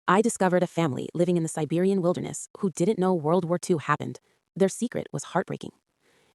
I discovered a family living in the Siberian wilderness who didn't know World War II happened. Their secret was heartbreaking.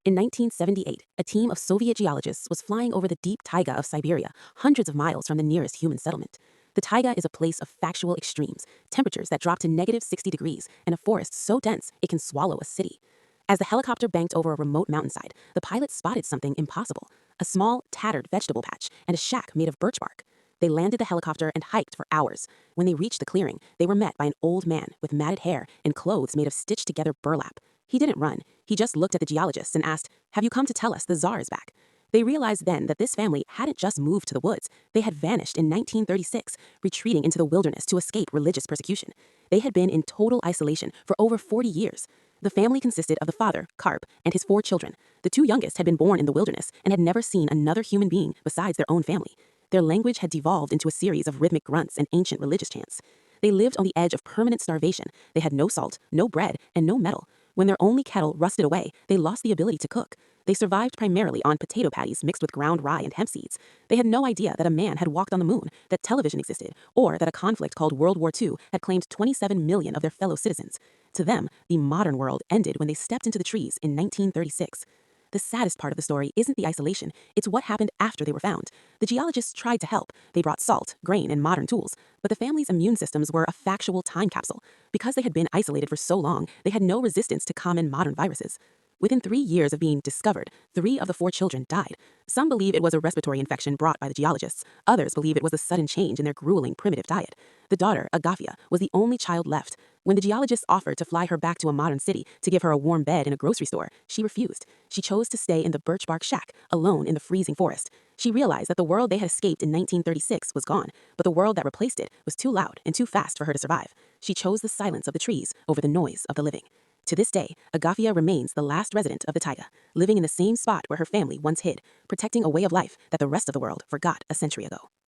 In 1978, a team of Soviet geologists was flying over the deep taiga of Siberia, hundreds of miles from the nearest human settlement. The taiga is a place of factual extremes, temperatures that drop to negative 60 degrees, and a forest so dense it can swallow a city. As the helicopter banked over a remote mountainside, the pilot spotted something impossible: a small, tattered vegetable patch and a shack made of birch bark. They landed the helicopter and hiked for hours. When they reached the clearing, they were met by an old man with matted hair and clothes made of stitched together burlap. He didn't run. He just looked at the geologists and asked, "Have you come to tell us the Tsar is back?" They realized then that this family hadn't just moved to the woods. They had vanished in 1936, retreating into the wilderness to escape religious persecution. They had been in total isolation for over 40 years. The family consisted of the father, Karp, and his 4 children. The 2 youngest had been born in the wilderness and had never seen another human being besides their own family. Their language had devolved into a series of rhythmic grunts and ancient religious chants. They lived on the edge of permanent starvation. They had no salt, no bread, and no metal. When their only kettle rusted away, they lost the ability to cook. They survived primarily on potato patties mixed with ground rye and hemp seeds. They had no idea that a man had walked on the moon, that television existed, or that a conflict called World War II had claimed 27 million of their fellow citizens. To them, the modern world ended when they stepped into the trees in 1936. The saddest part of the story isn't the isolation, it's what happened after they were found. The geologists tried to help. They brought salt, grain, and modern tools, but the family's immune systems were a factual time capsule. Because they had been isolated for so long, they had no resistance to common modern viruses. Within 3 years of being discovered, 3 of the 4 children died. Some believe it was a respiratory infection brought by the geologists. Others believe it was a sudden change in their grueling primitive diet. The daughter, Agafia, was the only child left. When the geologists offered to fly her back to a modern city to give her a warm bed in a grocery store, she refused. She chose to stay in the birch bark shack, alone in the freezing forest. She realized that the world they had escaped in 1936 was gone, but the world that replaced it was too loud and too fast for her to survive. She chose the silence of the trees over the noise of the living. To this day, Agafia remains the last resident of the taiga, living in the same spot where her family once hid, protecting a way of life that the rest of the world forgot a century ago.